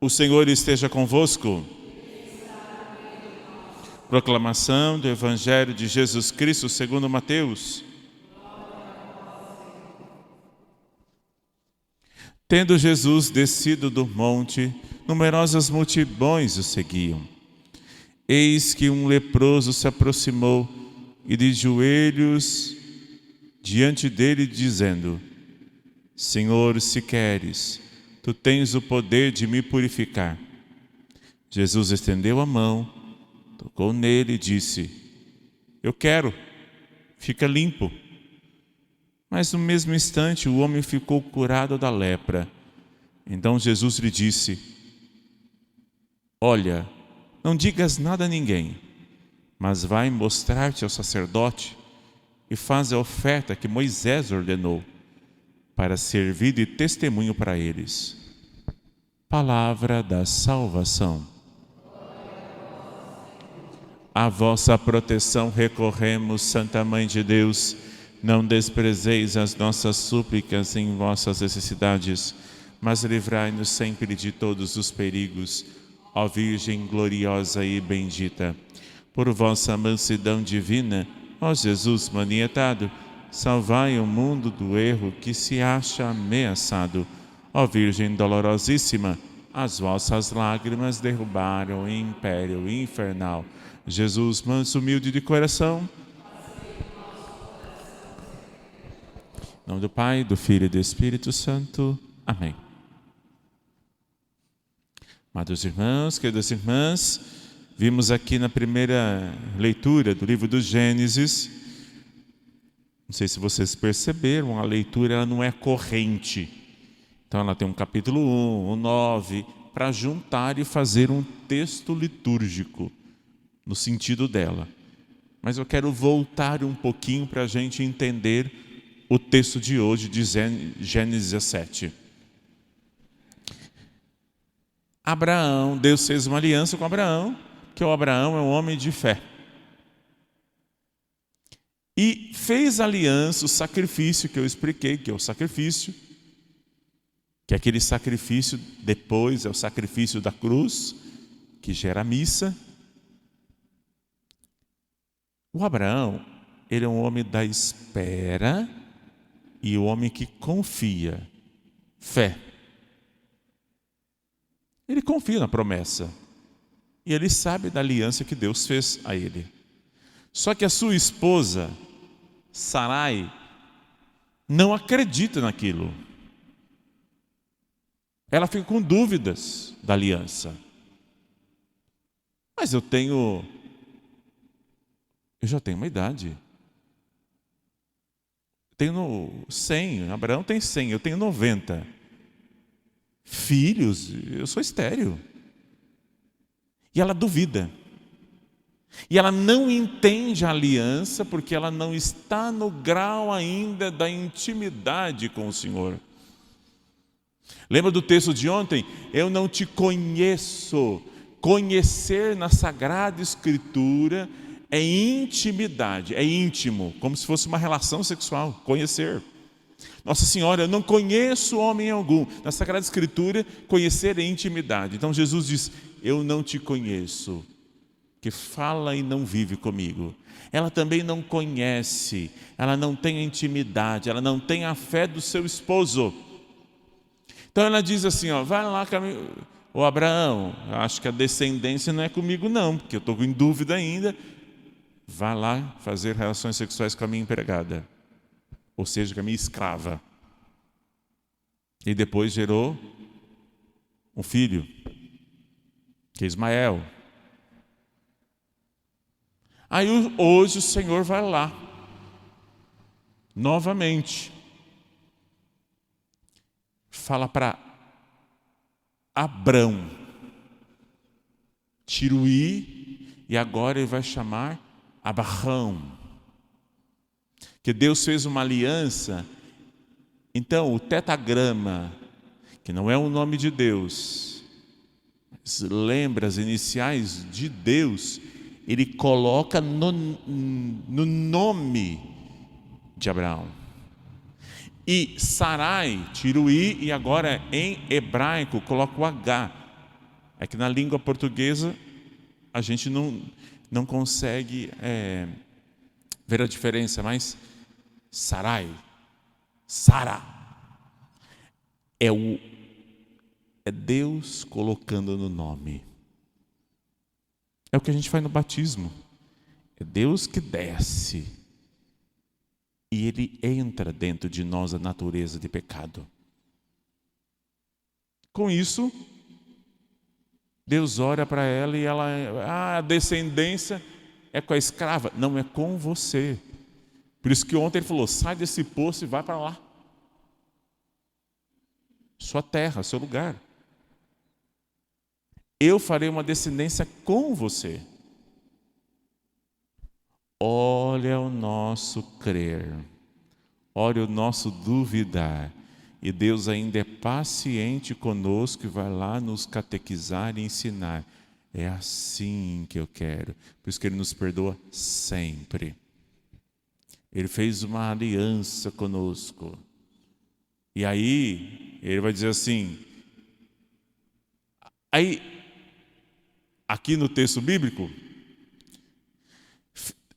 O Senhor esteja convosco. Proclamação do Evangelho de Jesus Cristo segundo Mateus. Tendo Jesus descido do monte, numerosas multidões o seguiam. Eis que um leproso se aproximou e de joelhos diante dele, dizendo: Senhor, se queres, tu tens o poder de me purificar. Jesus estendeu a mão, tocou nele e disse: Eu quero, fica limpo. Mas no mesmo instante o homem ficou curado da lepra. Então Jesus lhe disse: Olha, não digas nada a ninguém, mas vai mostrar-te ao sacerdote e faz a oferta que Moisés ordenou, para servir de testemunho para eles. Palavra da salvação. A vossa proteção recorremos, Santa Mãe de Deus. Não desprezeis as nossas súplicas em vossas necessidades, mas livrai-nos sempre de todos os perigos, ó Virgem gloriosa e bendita. Por vossa mansidão divina, ó Jesus manietado, salvai o mundo do erro que se acha ameaçado. Ó Virgem dolorosíssima, as vossas lágrimas derrubaram o império infernal. Jesus, manso, humilde de coração, em nome do Pai, do Filho e do Espírito Santo. Amém. Amados irmãos, queridas irmãs, vimos aqui na primeira leitura do livro do Gênesis, não sei se vocês perceberam, a leitura ela não é corrente. Então ela tem um capítulo 1, 9, para juntar e fazer um texto litúrgico, no sentido dela. Mas eu quero voltar um pouquinho para a gente entender o texto de hoje, de Gênesis 17. Abraão, Deus fez uma aliança com Abraão, que o Abraão é um homem de fé. E fez aliança, o sacrifício que eu expliquei, que é o sacrifício, que aquele sacrifício depois é o sacrifício da cruz, que gera a missa. O Abraão, ele é um homem da espera e o homem que confia, fé. Ele confia na promessa e ele sabe da aliança que Deus fez a ele. Só que a sua esposa, Sarai, não acredita naquilo. Ela fica com dúvidas da aliança. Mas eu já tenho uma idade. Tenho 100, Abraão tem 100, eu tenho 90. Filhos, eu sou estéril. E ela duvida. E ela não entende a aliança porque ela não está no grau ainda da intimidade com o Senhor. Lembra do texto de ontem? Eu não te conheço. Conhecer na Sagrada Escritura é intimidade, é íntimo, como se fosse uma relação sexual, conhecer. Nossa Senhora, eu não conheço homem algum. Na Sagrada Escritura, conhecer é intimidade. Então Jesus diz: eu não te conheço, que fala e não vive comigo. Ela também não conhece, ela não tem a intimidade, ela não tem a fé do seu esposo. Então ela diz assim, vai lá, ô Abraão, acho que a descendência não é comigo não, porque eu estou em dúvida ainda. Vá lá fazer relações sexuais com a minha empregada, ou seja, com a minha escrava. E depois gerou um filho, que é Ismael. Aí hoje o Senhor vai lá, novamente, fala para Abrão, tira o i, e agora ele vai chamar Abraham. Que Deus fez uma aliança. Então o tetagrama, que não é o nome de Deus, lembra as iniciais de Deus, ele coloca no nome de Abraão. E Sarai, tira o i, e agora em hebraico coloca o H, É que na língua portuguesa a gente não consegue ver a diferença, mas Sarai, Sara, é Deus colocando no nome. É o que a gente faz no batismo. É Deus que desce e Ele entra dentro de nós a natureza de pecado. Com isso, Deus olha para ela e a descendência é com a escrava. Não, é com você. Por isso que ontem ele falou, sai desse poço e vai para lá. Sua terra, seu lugar. Eu farei uma descendência com você. Olha o nosso crer. Olha o nosso duvidar. E Deus ainda é paciente conosco e vai lá nos catequizar e ensinar. É assim que eu quero. Por isso que Ele nos perdoa sempre. Ele fez uma aliança conosco. E aí, Ele vai dizer assim... Aí, aqui no texto bíblico,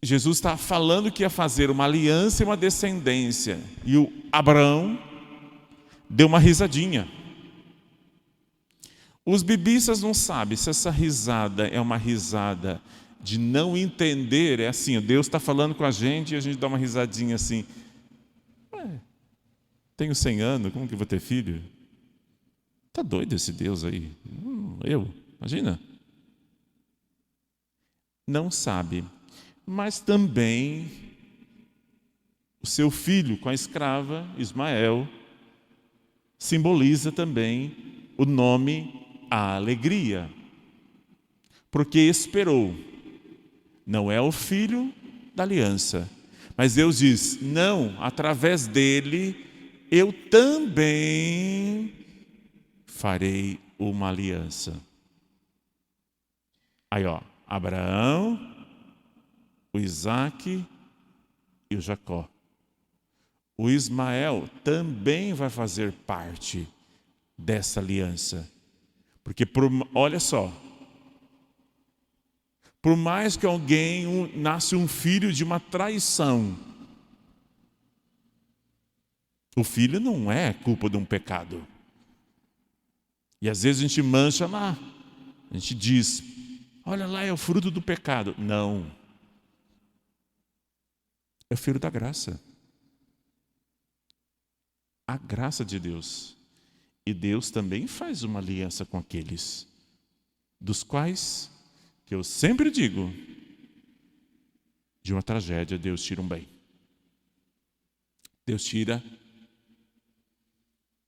Jesus está falando que ia fazer uma aliança e uma descendência. E o Abraão deu uma risadinha. Os biblistas não sabem se essa risada é uma risada de não entender. É assim, Deus está falando com a gente e a gente dá uma risadinha assim. Tenho 100 anos, como que eu vou ter filho? Está doido esse Deus aí? Imagina. Não sabe. Mas também o seu filho com a escrava, Ismael, simboliza também o nome a alegria. Porque esperou. Não é o filho da aliança. Mas Deus diz, não, através dele eu também farei uma aliança. Aí Abraão, o Isaac e o Jacó. O Ismael também vai fazer parte dessa aliança. Porque, olha só, por mais que nasce um filho de uma traição, o filho não é culpa de um pecado. E às vezes a gente mancha lá, a gente diz, olha lá, é o fruto do pecado. Não. É o filho da graça. A graça de Deus. E Deus também faz uma aliança com aqueles dos quais, que eu sempre digo, de uma tragédia Deus tira um bem. Deus tira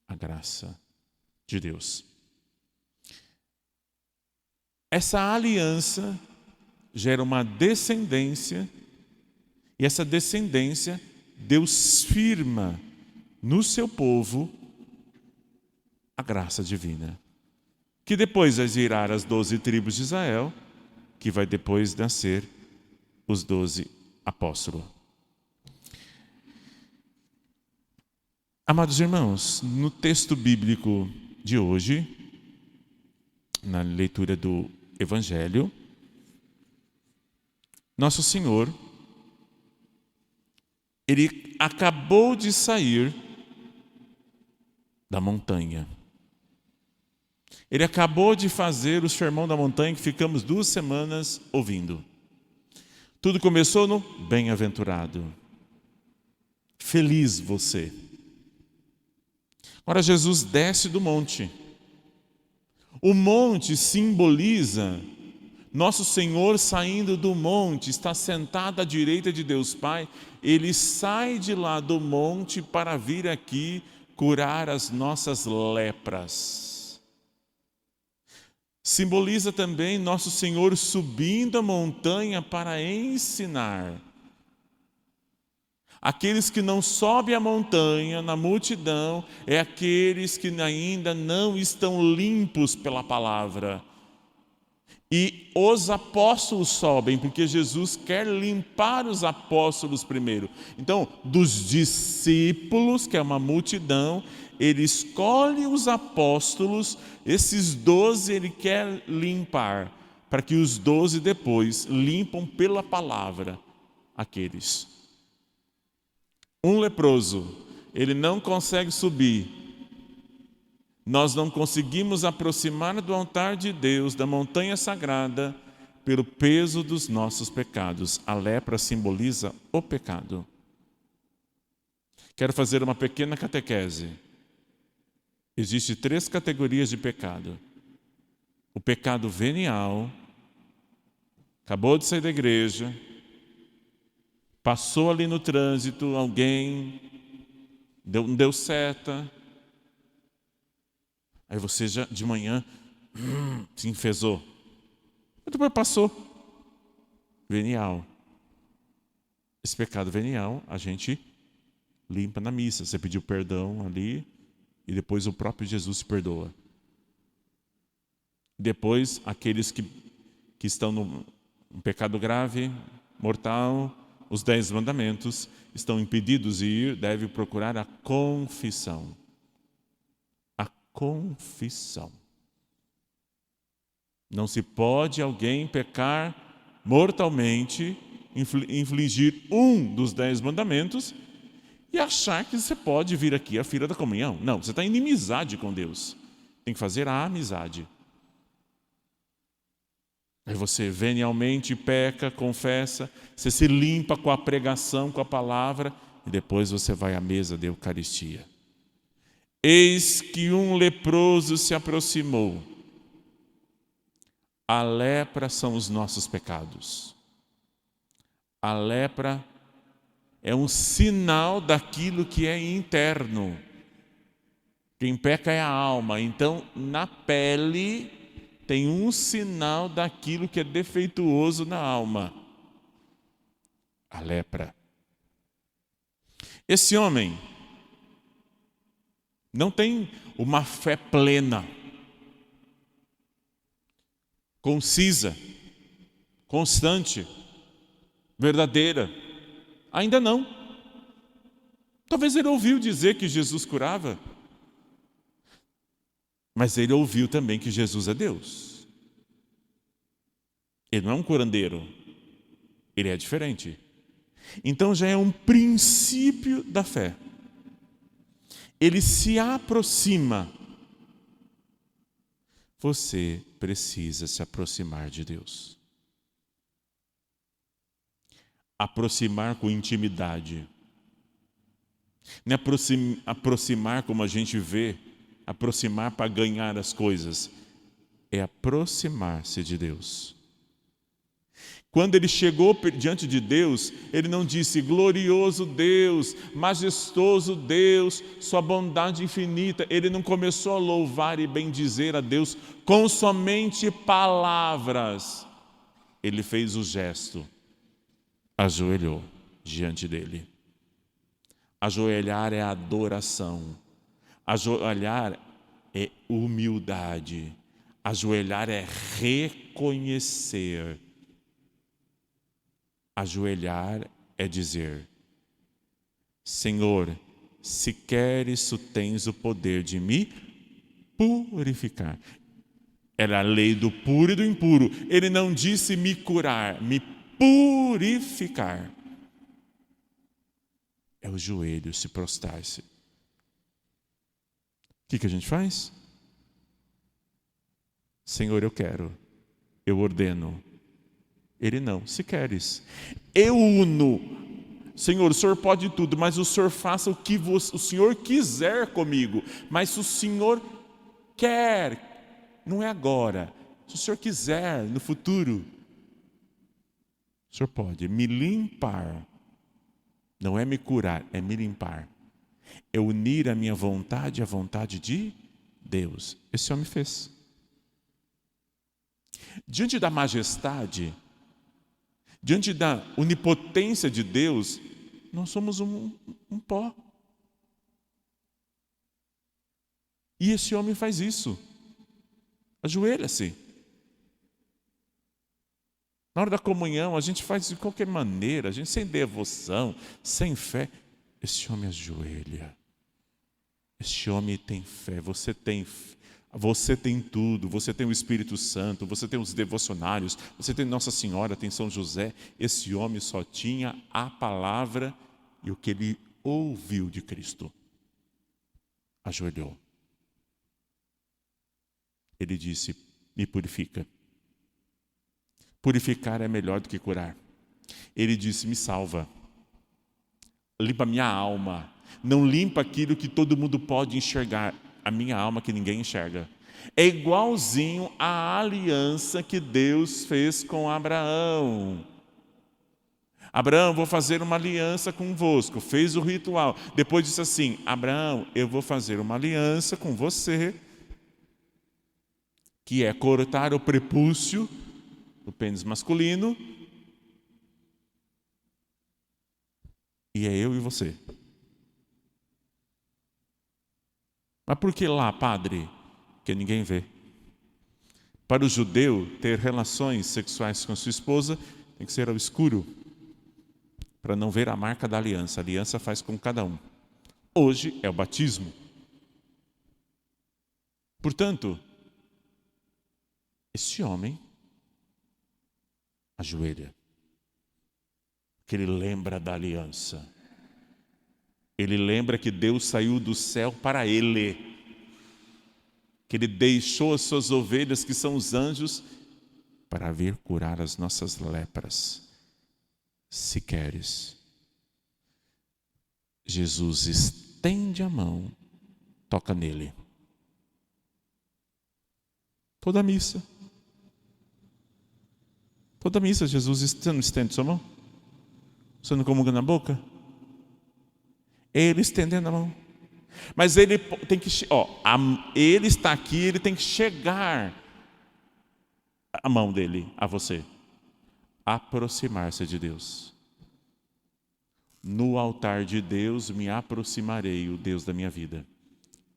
a graça de Deus. Essa aliança gera uma descendência, e essa descendência Deus firma no seu povo a graça divina, que depois vai virar as 12 tribos de Israel, que vai depois nascer os 12 apóstolos. Amados irmãos, no texto bíblico de hoje, na leitura do Evangelho, Nosso Senhor, Ele acabou de sair da montanha. Ele acabou de fazer o sermão da montanha que ficamos 2 semanas ouvindo. Tudo começou no bem-aventurado. Feliz você. Agora Jesus desce do monte. O monte simboliza Nosso Senhor saindo do monte, está sentado à direita de Deus Pai. Ele sai de lá do monte para vir aqui curar as nossas lepras. Simboliza também Nosso Senhor subindo a montanha para ensinar. Aqueles que não sobem a montanha na multidão é aqueles que ainda não estão limpos pela palavra. E os apóstolos sobem, porque Jesus quer limpar os apóstolos primeiro. Então, dos discípulos, que é uma multidão, ele escolhe os apóstolos, esses 12 ele quer limpar, para que os 12 depois limpam pela palavra aqueles. Um leproso, ele não consegue subir. Nós não conseguimos aproximar do altar de Deus, da montanha sagrada, pelo peso dos nossos pecados. A lepra simboliza o pecado. Quero fazer uma pequena catequese. Existem 3 categorias de pecado. O pecado venial, acabou de sair da igreja, passou ali no trânsito, alguém não deu seta, aí você já de manhã se enfezou. E depois passou. Venial. Esse pecado venial a gente limpa na missa. Você pediu perdão ali e depois o próprio Jesus se perdoa. Depois aqueles que estão no pecado grave, mortal, os 10 mandamentos, estão impedidos de ir, devem procurar a confissão. A confissão. Não se pode alguém pecar mortalmente, infligir um dos 10 mandamentos e achar que você pode vir aqui à fila da comunhão. Não, você está em inimizade com Deus. Tem que fazer a amizade. Aí você venialmente peca, confessa, você se limpa com a pregação, com a palavra, e depois você vai à mesa da Eucaristia. Eis que um leproso se aproximou. A lepra são os nossos pecados. A lepra é um sinal daquilo que é interno. Quem peca é a alma. Então, na pele tem um sinal daquilo que é defeituoso na alma. A lepra. Esse homem não tem uma fé plena, concisa, constante, verdadeira. Ainda não. Talvez ele ouviu dizer que Jesus curava, mas ele ouviu também que Jesus é Deus. Ele não é um curandeiro, ele é diferente. Então já é um princípio da fé. Ele se aproxima. Você precisa se aproximar de Deus. Aproximar com intimidade. Não é aproximar como a gente vê, aproximar para ganhar as coisas. É aproximar-se de Deus. Quando ele chegou diante de Deus, ele não disse: glorioso Deus, majestoso Deus, sua bondade infinita. Ele não começou a louvar e bendizer a Deus com somente palavras. Ele fez o gesto, ajoelhou diante dele. Ajoelhar é adoração. Ajoelhar é humildade. Ajoelhar é reconhecer. Ajoelhar é dizer: Senhor, se queres, tu tens o poder de me purificar. Era a lei do puro e do impuro. Ele não disse me curar, me purificar. É o joelho se prostrar-se. O que a gente faz? Senhor, eu quero, eu ordeno. Ele não, se queres. Eu uno. Senhor, o Senhor pode tudo, mas o Senhor faça o que o Senhor quiser comigo. Mas se o Senhor quer, não é agora. Se o Senhor quiser, no futuro, o Senhor pode me limpar. Não é me curar, é me limpar. É unir a minha vontade à vontade de Deus. Esse homem fez. Diante da majestade, diante da onipotência de Deus, nós somos um pó. E esse homem faz isso. Ajoelha-se. Na hora da comunhão, a gente faz de qualquer maneira, a gente sem devoção, sem fé. Esse homem ajoelha. Este homem tem fé, você tem tudo, você tem o Espírito Santo, você tem os devocionários, você tem Nossa Senhora, tem São José. Esse homem só tinha a palavra e o que ele ouviu de Cristo. Ajoelhou. Ele disse: me purifica. Purificar é melhor do que curar. Ele disse: me salva. Limpa minha alma. Não limpa aquilo que todo mundo pode enxergar. A minha alma que ninguém enxerga. É igualzinho à aliança que Deus fez com Abraão. Abraão, vou fazer uma aliança convosco. Fez o ritual. Depois disse assim: Abraão, eu vou fazer uma aliança com você, que é cortar o prepúcio do pênis masculino. E é eu e você. Mas por que lá, padre? Porque ninguém vê. Para o judeu, ter relações sexuais com sua esposa tem que ser ao escuro, para não ver a marca da aliança. A aliança faz com cada um. Hoje é o batismo. Portanto, esse homem ajoelha, que ele lembra da aliança. Ele lembra que Deus saiu do céu para ele, que ele deixou as suas ovelhas, que são os anjos, para vir curar as nossas lepras. Se queres. Jesus estende a mão, toca nele. Toda missa, Jesus, você não estende sua mão? Você não comunga na boca? Ele estendendo a mão. Mas ele tem que, ele está aqui, ele tem que chegar a mão dele a você. Aproximar-se de Deus. No altar de Deus me aproximarei, o Deus da minha vida.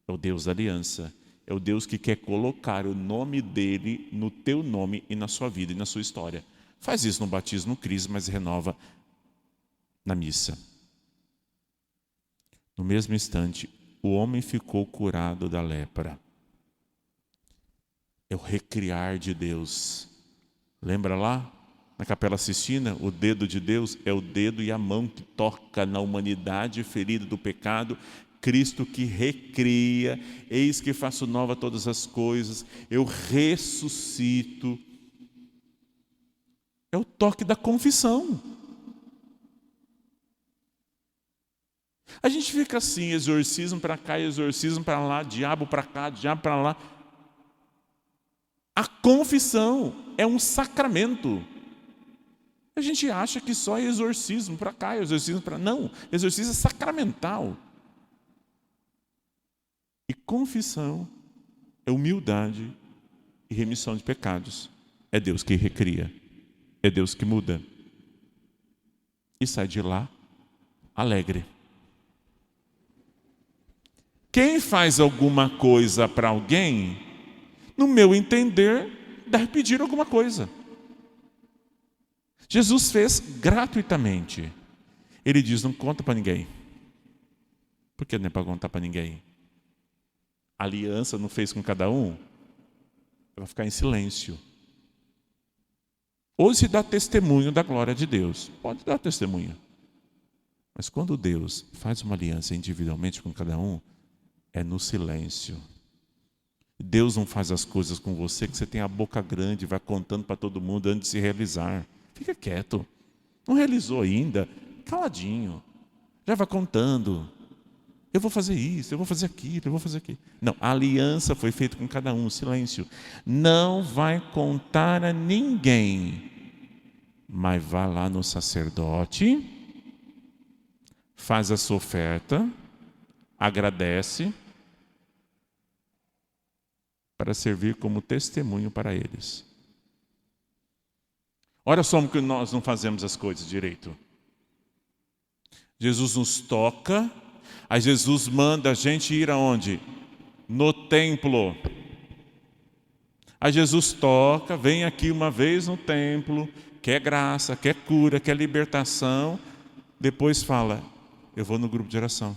É o Deus da aliança. É o Deus que quer colocar o nome dele no teu nome e na sua vida e na sua história. Faz isso no batismo, no crisma, mas renova na missa. No mesmo instante, o homem ficou curado da lepra. É o recriar de Deus. Lembra lá, na Capela Sistina, o dedo de Deus é o dedo e a mão que toca na humanidade ferida do pecado. Cristo que recria, eis que faço nova todas as coisas, eu ressuscito. É o toque da confissão. A gente fica assim, exorcismo para cá, exorcismo para lá, diabo para cá, diabo para lá. A confissão é um sacramento. A gente acha que só é exorcismo para cá, exorcismo para... Não, exorcismo é sacramental. E confissão é humildade e remissão de pecados. É Deus que recria. É Deus que muda. E sai de lá alegre. Quem faz alguma coisa para alguém, no meu entender, deve pedir alguma coisa. Jesus fez gratuitamente. Ele diz: não conta para ninguém. Por que não é para contar para ninguém? A aliança não fez com cada um? Vai ficar em silêncio. Ou se dá testemunho da glória de Deus. Pode dar testemunho. Mas quando Deus faz uma aliança individualmente com cada um, é no silêncio. Deus não faz as coisas com você que você tem a boca grande e vai contando para todo mundo antes de se realizar. Fica quieto. Não realizou ainda? Caladinho. Já vai contando. Eu vou fazer isso, eu vou fazer aquilo, eu vou fazer aquilo. Não, a aliança foi feita com cada um, silêncio. Não vai contar a ninguém. Mas vá lá no sacerdote, faz a sua oferta, agradece, para servir como testemunho para eles. Olha só como que nós não fazemos as coisas direito. Jesus nos toca, aí Jesus manda a gente ir aonde? No templo. Aí Jesus toca, vem aqui uma vez no templo, quer graça, quer cura, quer libertação. Depois fala: eu vou no grupo de oração.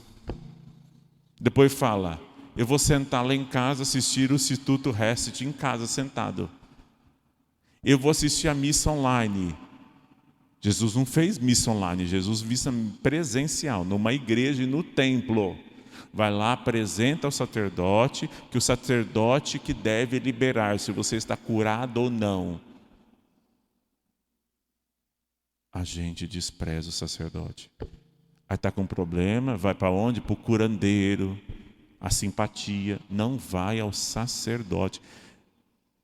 Depois fala, eu vou sentar lá em casa, assistir o Instituto Reset em casa, sentado. Eu vou assistir a missa online. Jesus não fez missa online, Jesus missa presencial, numa igreja e no templo. Vai lá, apresenta ao sacerdote, que o sacerdote que deve liberar se você está curado ou não. A gente despreza o sacerdote. Aí está com problema, vai para onde? Para o curandeiro, a simpatia. Não vai ao sacerdote.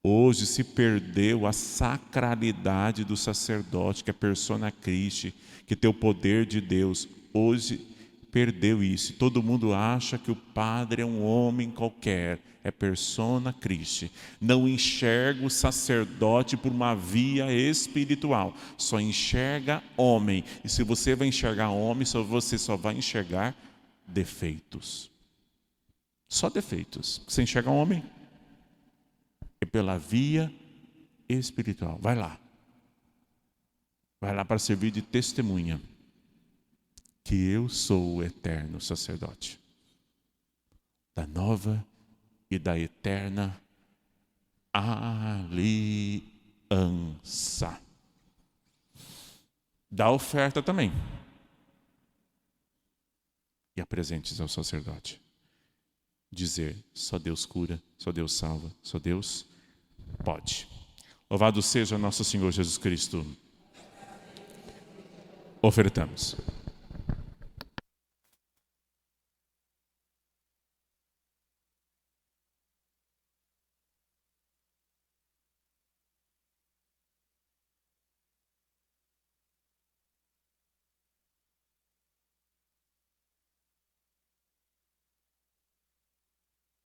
Hoje se perdeu a sacralidade do sacerdote, que é persona Christi, que tem o poder de Deus. Hoje perdeu isso. Todo mundo acha que o padre é um homem qualquer, é persona Christi. Não enxerga o sacerdote por uma via espiritual, só enxerga homem. E se você vai enxergar homem, você só vai enxergar defeitos. Só defeitos. Você enxerga homem? É pela via espiritual. Vai lá. Vai lá para servir de testemunha que eu sou o eterno sacerdote da nova e da eterna aliança. Dá oferta também. E apresente-se ao sacerdote. Dizer, só Deus cura, só Deus salva, só Deus pode. Louvado seja nosso Senhor Jesus Cristo. Ofertamos.